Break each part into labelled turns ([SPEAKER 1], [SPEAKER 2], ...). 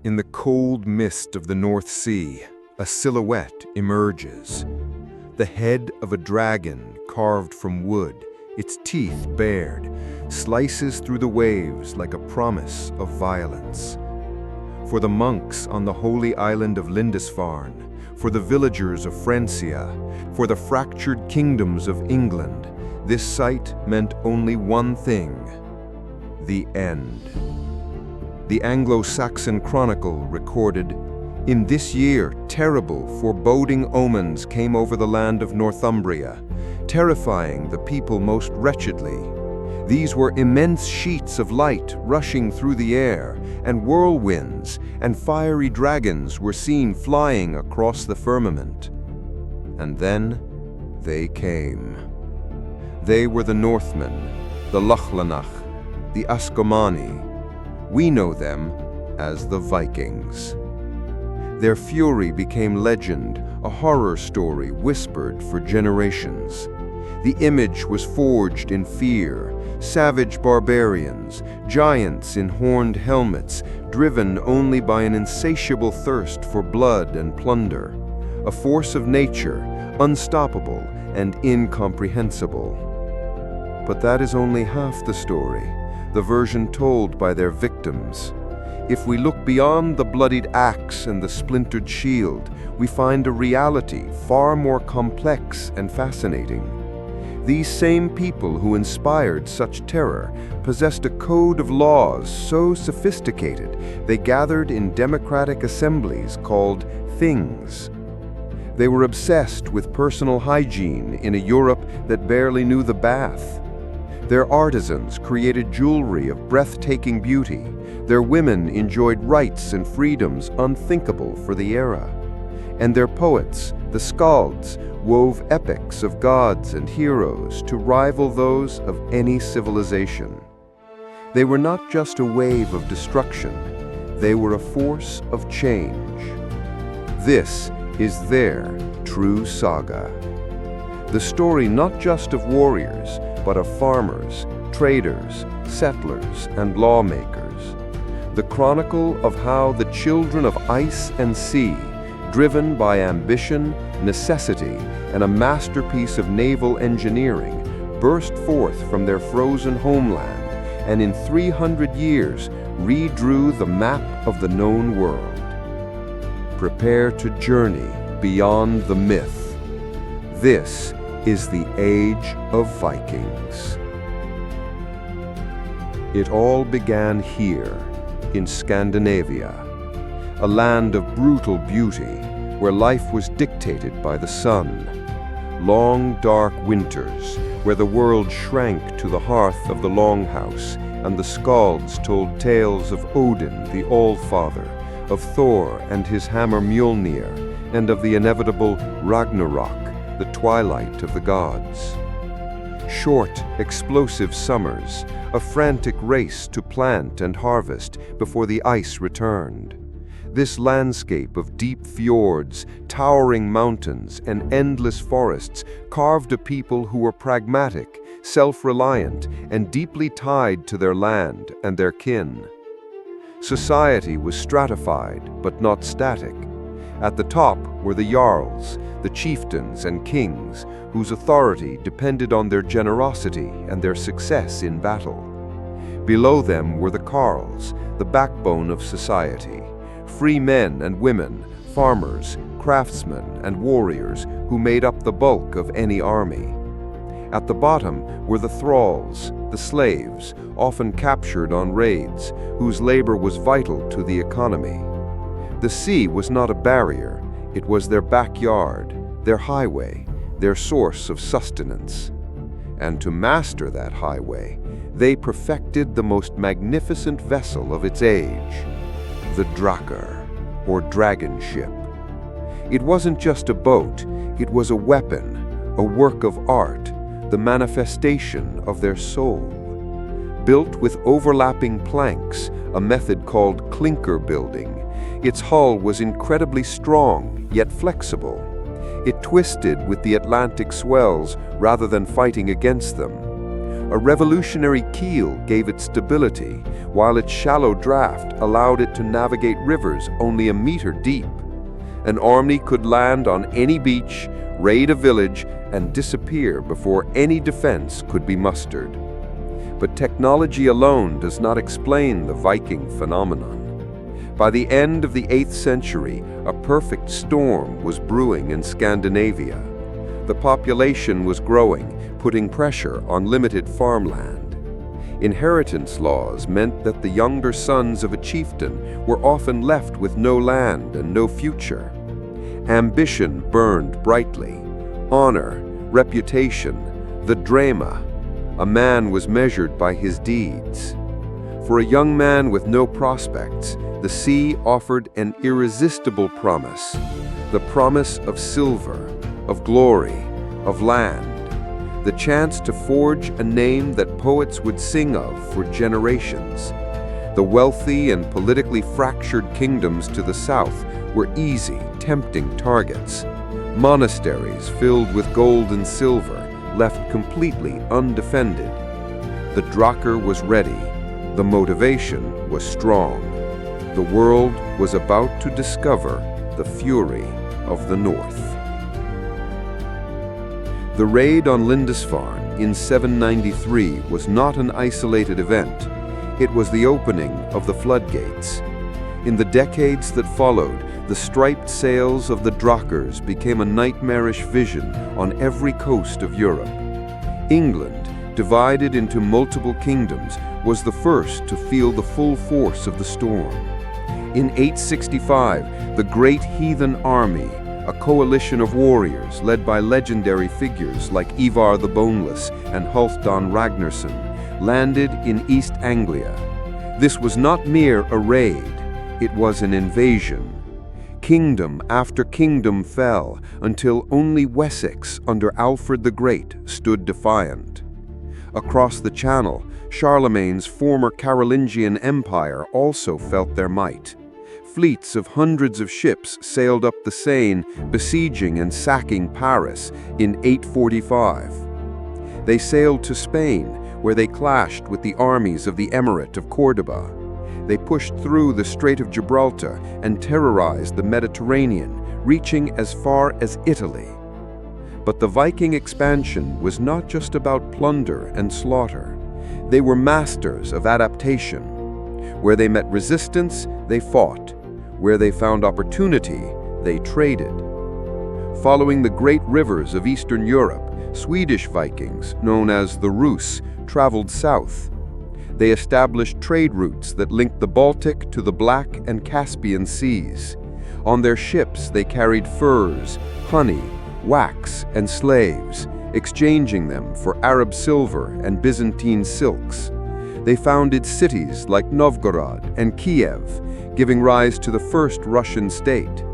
[SPEAKER 1] In the cold mist of the North Sea, a silhouette emerges. The head of a dragon carved from wood, its teeth bared, slices through the waves like a promise of violence. For the monks on the holy island of Lindisfarne, for the villagers of Francia, for the fractured kingdoms of England, this sight meant only one thing: the end. The Anglo-Saxon Chronicle recorded, "In this year, terrible, foreboding omens came over the land of Northumbria, terrifying the people most wretchedly. These were immense sheets of light rushing through the air, and whirlwinds and fiery dragons were seen flying across the firmament." And then they came. They were the Northmen, the Lachlanach, the Ascomani. We know them as the Vikings. Their fury became legend, a horror story whispered for generations. The image was forged in fear: savage barbarians, giants in horned helmets, driven only by an insatiable thirst for blood and plunder. A force of nature, unstoppable and incomprehensible. But that is only half the story, the version told by their victims. If we look beyond the bloodied axe and the splintered shield, we find a reality far more complex and fascinating. These same people who inspired such terror possessed a code of laws so sophisticated they gathered in democratic assemblies called things. They were obsessed with personal hygiene in a Europe that barely knew the bath. Their artisans created jewelry of breathtaking beauty. Their women enjoyed rights and freedoms unthinkable for the era. And their poets, the skalds, wove epics of gods and heroes to rival those of any civilization. They were not just a wave of destruction, they were a force of change. This is their true saga. The story not just of warriors, but of farmers, traders, settlers, and lawmakers. The chronicle of how the children of ice and sea, driven by ambition, necessity, and a masterpiece of naval engineering, burst forth from their frozen homeland and in 300 years redrew the map of the known world. Prepare to journey beyond the myth. This is the Age of Vikings. It all began here, in Scandinavia, a land of brutal beauty where life was dictated by the sun. Long, dark winters where the world shrank to the hearth of the longhouse and the skalds told tales of Odin, the All-Father, of Thor and his hammer Mjolnir, and of the inevitable Ragnarok, the twilight of the gods. Short, explosive summers, a frantic race to plant and harvest before the ice returned. This landscape of deep fjords, towering mountains, and endless forests carved a people who were pragmatic, self-reliant, and deeply tied to their land and their kin. Society was stratified, but not static. At the top were the jarls, the chieftains and kings, whose authority depended on their generosity and their success in battle. Below them were the carls, the backbone of society, free men and women, farmers, craftsmen, and warriors who made up the bulk of any army. At the bottom were the thralls, the slaves, often captured on raids, whose labor was vital to the economy. The sea was not a barrier, it was their backyard, their highway, their source of sustenance. And to master that highway, they perfected the most magnificent vessel of its age, the Drakkar, or dragon ship. It wasn't just a boat, it was a weapon, a work of art, the manifestation of their soul. Built with overlapping planks, a method called clinker building, its hull was incredibly strong, yet flexible. It twisted with the Atlantic swells rather than fighting against them. A revolutionary keel gave it stability, while its shallow draft allowed it to navigate rivers only a meter deep. An army could land on any beach, raid a village, and disappear before any defense could be mustered. But technology alone does not explain the Viking phenomenon. By the end of the 8th century, a perfect storm was brewing in Scandinavia. The population was growing, putting pressure on limited farmland. Inheritance laws meant that the younger sons of a chieftain were often left with no land and no future. Ambition burned brightly. Honor, reputation, the drama. A man was measured by his deeds. For a young man with no prospects, the sea offered an irresistible promise. The promise of silver, of glory, of land. The chance to forge a name that poets would sing of for generations. The wealthy and politically fractured kingdoms to the south were easy, tempting targets. Monasteries filled with gold and silver, left completely undefended. The Drakkar was ready. The motivation was strong. The world was about to discover the fury of the North. The raid on Lindisfarne in 793 was not an isolated event. It was the opening of the floodgates. In the decades that followed, the striped sails of the Drakkars became a nightmarish vision on every coast of Europe. England, divided into multiple kingdoms, was the first to feel the full force of the storm. In 865, the Great Heathen Army, a coalition of warriors led by legendary figures like Ivar the Boneless and Halfdan Ragnarsson, landed in East Anglia. This was not mere a raid, it was an invasion. Kingdom after kingdom fell until only Wessex under Alfred the Great stood defiant. Across the Channel, Charlemagne's former Carolingian Empire also felt their might. Fleets of hundreds of ships sailed up the Seine, besieging and sacking Paris in 845. They sailed to Spain, where they clashed with the armies of the Emirate of Córdoba. They pushed through the Strait of Gibraltar and terrorized the Mediterranean, reaching as far as Italy. But the Viking expansion was not just about plunder and slaughter. They were masters of adaptation. Where they met resistance, they fought. Where they found opportunity, they traded. Following the great rivers of Eastern Europe, Swedish Vikings, known as the Rus, traveled south. They established trade routes that linked the Baltic to the Black and Caspian seas. On their ships, they carried furs, honey, wax, and slaves, exchanging them for Arab silver and Byzantine silks. They founded cities like Novgorod and Kiev, giving rise to the first Russian state.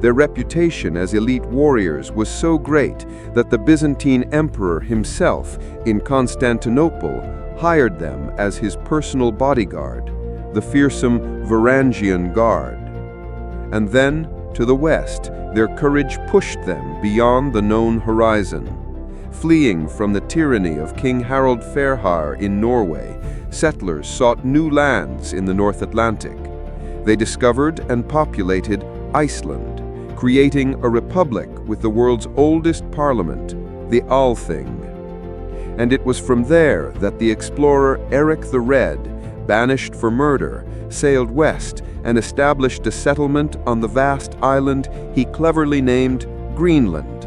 [SPEAKER 1] Their reputation as elite warriors was so great that the Byzantine emperor himself, in Constantinople, hired them as his personal bodyguard, the fearsome Varangian Guard. And then, to the west, their courage pushed them beyond the known horizon. Fleeing from the tyranny of King Harald Fairhair in Norway, settlers sought new lands in the North Atlantic. They discovered and populated Iceland, creating a republic with the world's oldest parliament, the Althing. And it was from there that the explorer Erik the Red, banished for murder, sailed west and established a settlement on the vast island he cleverly named Greenland.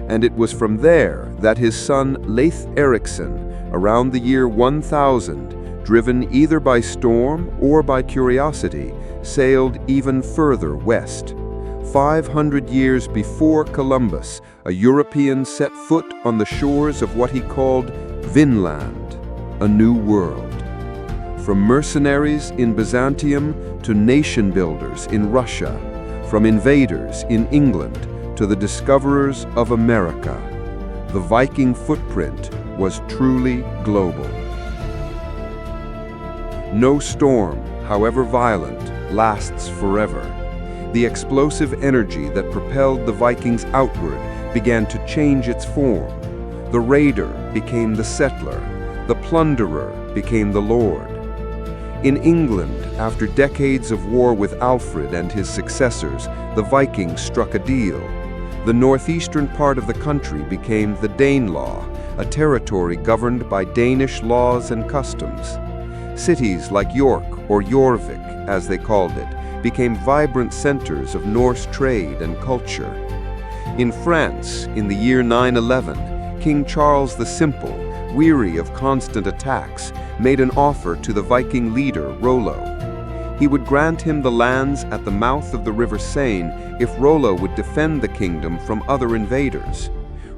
[SPEAKER 1] And it was from there that his son Leif Erikson, around the year 1000, driven either by storm or by curiosity, sailed even further west. 500 years before Columbus, a European set foot on the shores of what he called Vinland, a new world. From mercenaries in Byzantium to nation builders in Russia, from invaders in England to the discoverers of America, the Viking footprint was truly global. No storm, however violent, lasts forever. The explosive energy that propelled the Vikings outward began to change its form. The raider became the settler. The plunderer became the lord. In England, after decades of war with Alfred and his successors, the Vikings struck a deal. The northeastern part of the country became the Danelaw, a territory governed by Danish laws and customs. Cities like York, or Jorvik, as they called it, became vibrant centers of Norse trade and culture. In France, in the year 911, King Charles the Simple, weary of constant attacks, made an offer to the Viking leader Rollo. He would grant him the lands at the mouth of the river Seine if Rollo would defend the kingdom from other invaders.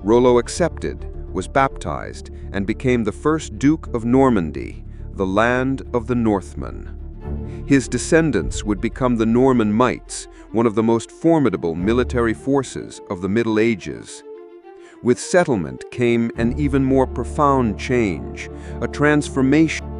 [SPEAKER 1] Rollo accepted, was baptized, and became the first Duke of Normandy, the land of the Northmen. His descendants would become the Norman Mites, one of the most formidable military forces of the Middle Ages. With settlement came an even more profound change, a transformation